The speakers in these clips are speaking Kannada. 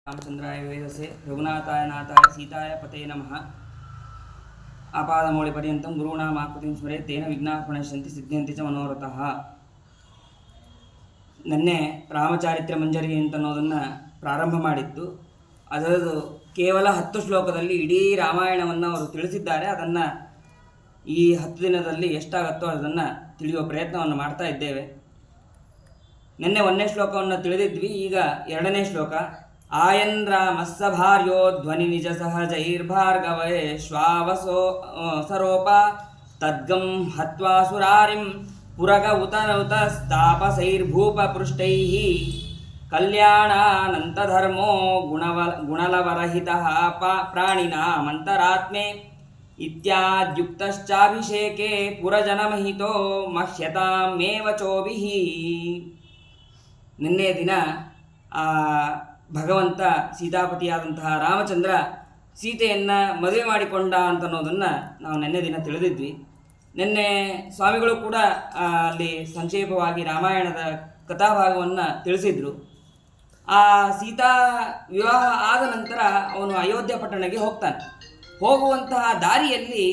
रामचंद्राय वेदसे रघुनाथाय नाथाय सीताय पते नमः आपादमौलिपर्यन्तं गुरूणाम् आकृतिं स्मरे तेन विघ्नाः प्रणश्यन्ति सिद्ध्यन्ति च मनोरथः. ನೆನ್ನೆ ರಾಮಚಾರಿತ್ರ್ಯ ಮಂಜರಿ ಅಂತನ್ನೋದನ್ನು ಪ್ರಾರಂಭ ಮಾಡಿತ್ತು. ಅದರದು ಕೇವಲ 10 ಶ್ಲೋಕದಲ್ಲಿ ಇಡೀ ರಾಮಾಯಣವನ್ನು ಅವರು ತಿಳಿಸಿದ್ದಾರೆ. ಅದನ್ನು ಈ 10 ದಿನದಲ್ಲಿ ಎಷ್ಟಾಗುತ್ತೋ ಅದನ್ನು ತಿಳಿಯುವ ಪ್ರಯತ್ನವನ್ನು ಮಾಡ್ತಾ ಇದ್ದೇವೆ. ನಿನ್ನೆ 1ನೇ ಶ್ಲೋಕವನ್ನು ತಿಳಿದಿದ್ವಿ. ಈಗ 2ನೇ ಶ್ಲೋಕ. ಆಯನ್ ರಾಮಸ್ಸ ಭಾರ್ಯೋ ಧ್ವನಿ ನಿಜ ಸಹಜೈರ್ಭಾರ್ಗವೇ ಶ್ವಾವಸೋ ಸರೋಪ ತದ್ಗಂ ಹತ್ವಾ ಸುರಾರಿಂ ಪುರಗ ಉತ ಸ್ಥಾಪಸೈರ್ಭೂಪ ಪೃಷ್ಟೈಃ ಕಲ್ಯಾಣಾನಂತಧರ್ಮೋ ಗುಣಲವರಹಿತಃ ಪ್ರಾಣಿನಾಮಂತರಾತ್ಮೆ ಇತ್ಯಾದ್ಯುಕ್ತಶ್ಚಾಭಿಷೇಕೆ ಪುರಜನಮಹಿತೋ ಮಹ್ಯತಾಮೇವ ಚೋಭಿಃ. ನಿನ್ನೆ ದಿನ ಭಗವಂತ ಸೀತಾಪತಿಯಾದಂತಹ ರಾಮಚಂದ್ರ ಸೀತೆಯನ್ನು ಮದುವೆ ಮಾಡಿಕೊಂಡ ಅಂತನ್ನೋದನ್ನು ನಾವು ನಿನ್ನೆ ದಿನ ತಿಳಿದಿದ್ವಿ. ನಿನ್ನೆ ಸ್ವಾಮಿಗಳು ಕೂಡ ಅಲ್ಲಿ ಸಂಕ್ಷೇಪವಾಗಿ ರಾಮಾಯಣದ ಕಥಾಭಾಗವನ್ನು ತಿಳಿಸಿದರು. ಆ ಸೀತಾ ವಿವಾಹ ಆದ ನಂತರ ಅವನು ಅಯೋಧ್ಯ ಪಟ್ಟಣಕ್ಕೆ ಹೋಗ್ತಾನೆ. ಹೋಗುವಂತಹ ದಾರಿಯಲ್ಲಿ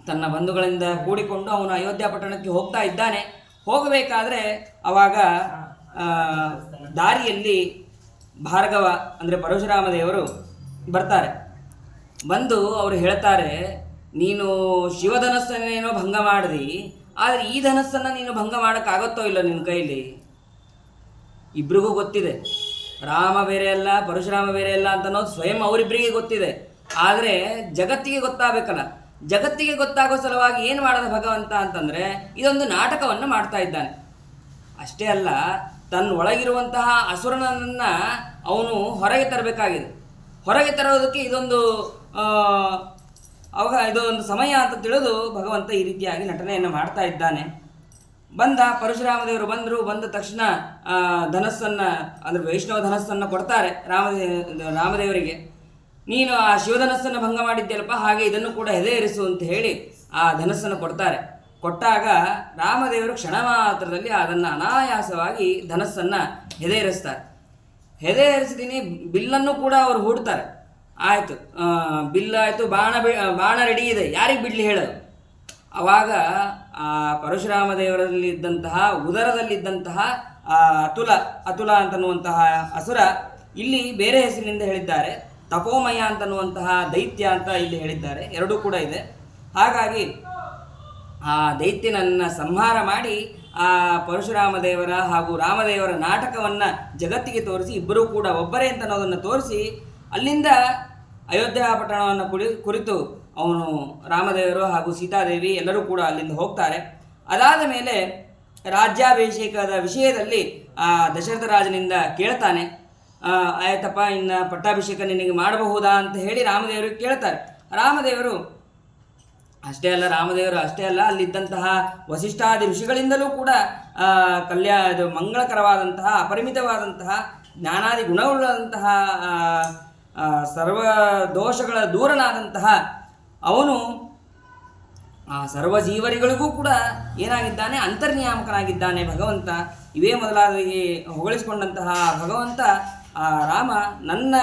ತನ್ನ ಬಂಧುಗಳಿಂದ ಕೂಡಿಕೊಂಡು ಅವನು ಅಯೋಧ್ಯ ಪಟ್ಟಣಕ್ಕೆ ಹೋಗ್ತಾ ಇದ್ದಾನೆ. ಹೋಗಬೇಕಾದ್ರೆ ಅವಾಗ ದಾರಿಯಲ್ಲಿ ಭಾರ್ಗವ ಅಂದರೆ ಪರಶುರಾಮ ದೇವರು ಬರ್ತಾರೆ. ಬಂದು ಅವರು ಹೇಳ್ತಾರೆ, ನೀನು ಶಿವಧನಸ್ಸನ್ನೇನೋ ಭಂಗ ಮಾಡಿದಿ, ಆದರೆ ಈ ಧನಸ್ಸನ್ನು ನೀನು ಭಂಗ ಮಾಡೋಕ್ಕಾಗುತ್ತೋ ಇಲ್ಲ ನಿನ್ನ ಕೈಲಿ. ಇಬ್ರಿಗೂ ಗೊತ್ತಿದೆ, ರಾಮ ಬೇರೆ ಅಲ್ಲ ಪರಶುರಾಮ ಬೇರೆ ಅಲ್ಲ ಅಂತನ್ನೋದು ಸ್ವಯಂ ಅವರಿಬ್ಬರಿಗೆ ಗೊತ್ತಿದೆ. ಆದರೆ ಜಗತ್ತಿಗೆ ಗೊತ್ತಾಗಬೇಕಲ್ಲ. ಜಗತ್ತಿಗೆ ಗೊತ್ತಾಗೋ ಸಲುವಾಗಿ ಏನು ಮಾಡೋದು ಭಗವಂತ ಅಂತಂದರೆ ಇದೊಂದು ನಾಟಕವನ್ನು ಮಾಡ್ತಾ ಇದ್ದಾನೆ. ಅಷ್ಟೇ ಅಲ್ಲ, ತನ್ನ ಒಳಗಿರುವಂತಹ ಅಸುರನನ್ನು ಅವನು ಹೊರಗೆ ತರಬೇಕಾಗಿದೆ. ಹೊರಗೆ ತರೋದಕ್ಕೆ ಇದೊಂದು ಇದೊಂದು ಸಮಯ ಅಂತ ತಿಳಿದು ಭಗವಂತ ಈ ರೀತಿಯಾಗಿ ನಟನೆಯನ್ನು ಮಾಡ್ತಾ ಇದ್ದಾನೆ. ಪರಶುರಾಮ ದೇವರು ಬಂದ ತಕ್ಷಣ ಧನಸ್ಸನ್ನು ಅಂದರೆ ವೈಷ್ಣವ ಧನಸ್ಸನ್ನು ಕೊಡ್ತಾರೆ ರಾಮದೇವರಿಗೆ. ನೀನು ಆ ಶಿವಧನಸ್ಸನ್ನು ಭಂಗ ಮಾಡಿದ್ಯಲ್ಪ, ಹಾಗೆ ಇದನ್ನು ಕೂಡ ಹೆದೆ ಏರಿಸು ಅಂತ ಹೇಳಿ ಆ ಧನಸ್ಸನ್ನು ಕೊಡ್ತಾರೆ. ಕೊಟ್ಟಾಗ ರಾಮದೇವರು ಕ್ಷಣ ಮಾತ್ರದಲ್ಲಿ ಅದನ್ನು ಅನಾಯಾಸವಾಗಿ ಧನಸ್ಸನ್ನು ಹೆದೆ ಏರಿಸ್ತೀನಿ. ಬಿಲ್ಲನ್ನು ಕೂಡ ಅವರು ಹೂಡ್ತಾರೆ. ಆಯಿತು, ಬಿಲ್ಲಾಯಿತು, ಬಾಣ ರೆಡಿ ಇದೆ, ಯಾರಿಗೆ ಬಿಡಲಿ ಹೇಳೋದು. ಆವಾಗ ಆ ಪರಶುರಾಮ ದೇವರಲ್ಲಿದ್ದಂತಹ ಉದರದಲ್ಲಿದ್ದಂತಹ ಅತುಲ ಅಂತನ್ನುವಂತಹ ಅಸುರ ಇಲ್ಲಿ ಬೇರೆ ಹೆಸರಿನಿಂದ ಹೇಳಿದ್ದಾರೆ. ತಪೋಮಯ ಅಂತನ್ನುವಂತಹ ದೈತ್ಯ ಅಂತ ಇಲ್ಲಿ ಹೇಳಿದ್ದಾರೆ. ಎರಡೂ ಕೂಡ ಇದೆ. ಹಾಗಾಗಿ ಆ ದೈತ್ಯನನ್ನು ಸಂಹಾರ ಮಾಡಿ ಆ ಪರಶುರಾಮ ದೇವರ ಹಾಗೂ ರಾಮದೇವರ ನಾಟಕವನ್ನು ಜಗತ್ತಿಗೆ ತೋರಿಸಿ, ಇಬ್ಬರೂ ಕೂಡ ಒಬ್ಬರೇ ಅಂತ ಅನ್ನೋದನ್ನು ತೋರಿಸಿ ಅಲ್ಲಿಂದ ಅಯೋಧ್ಯ ಪಟ್ಟಣವನ್ನು ಕುರಿತು ಅವನು ರಾಮದೇವರು ಹಾಗೂ ಸೀತಾದೇವಿ ಎಲ್ಲರೂ ಕೂಡ ಅಲ್ಲಿಂದ ಹೋಗ್ತಾರೆ. ಅದಾದ ಮೇಲೆ ರಾಜ್ಯಾಭಿಷೇಕದ ವಿಷಯದಲ್ಲಿ ಆ ದಶರಥ ರಾಜನಿಂದ ಕೇಳ್ತಾನೆ, ಆಯ್ತಪ್ಪ, ಇನ್ನು ಪಟ್ಟಾಭಿಷೇಕ ನಿನಗೆ ಮಾಡಬಹುದಾ ಅಂತ ಹೇಳಿ ರಾಮದೇವರಿಗೆ ಕೇಳ್ತಾರೆ. ರಾಮದೇವರು ಅಷ್ಟೇ ಅಲ್ಲ ಅಲ್ಲಿದ್ದಂತಹ ವಸಿಷ್ಠಾದಿ ಋಷಿಗಳಿಂದಲೂ ಕೂಡ ಮಂಗಳಕರವಾದಂತಹ ಅಪರಿಮಿತವಾದಂತಹ ಜ್ಞಾನಾದಿ ಗುಣವುಳ್ಳಂತಹ ಸರ್ವ ದೋಷಗಳ ದೂರನಾದಂತಹ ಅವನು ಸರ್ವ ಜೀವರಿಗಳಿಗೂ ಕೂಡ ಏನಾಗಿದ್ದಾನೆ, ಅಂತರ್ನಿಯಾಮಕನಾಗಿದ್ದಾನೆ ಭಗವಂತ. ಇವೇ ಮೊದಲಾದವರಿಗೆ ಹೊಗಳಿಸಿಕೊಂಡಂತಹ ಭಗವಂತ ರಾಮ ನನ್ನ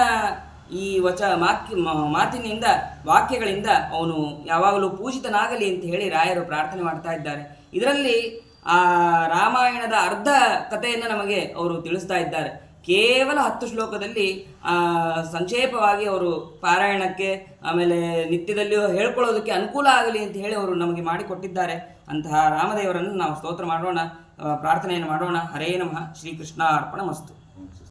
ಈ ಮಾತಿನಿಂದ ವಾಕ್ಯಗಳಿಂದ ಅವನು ಯಾವಾಗಲೂ ಪೂಜಿತನಾಗಲಿ ಅಂತ ಹೇಳಿ ರಾಯರು ಪ್ರಾರ್ಥನೆ ಮಾಡ್ತಾ ಇದ್ದಾರೆ. ಇದರಲ್ಲಿ ಆ ರಾಮಾಯಣದ ಅರ್ಧ ಕಥೆಯನ್ನು ನಮಗೆ ಅವರು ತಿಳಿಸ್ತಾ ಇದ್ದಾರೆ. ಕೇವಲ 10 ಶ್ಲೋಕದಲ್ಲಿ ಸಂಕ್ಷೇಪವಾಗಿ ಅವರು ಪಾರಾಯಣಕ್ಕೆ ಆಮೇಲೆ ನಿತ್ಯದಲ್ಲಿಯೂ ಹೇಳ್ಕೊಳ್ಳೋದಕ್ಕೆ ಅನುಕೂಲ ಆಗಲಿ ಅಂತ ಹೇಳಿ ಅವರು ನಮಗೆ ಮಾಡಿಕೊಟ್ಟಿದ್ದಾರೆ. ಅಂತಹ ರಾಮದೇವರನ್ನು ನಾವು ಸ್ತೋತ್ರ ಮಾಡೋಣ, ಪ್ರಾರ್ಥನೆಯನ್ನು ಮಾಡೋಣ. ಹರೇ ನಮಃ. ಶ್ರೀಕೃಷ್ಣ ಅರ್ಪಣ ಮಸ್ತು.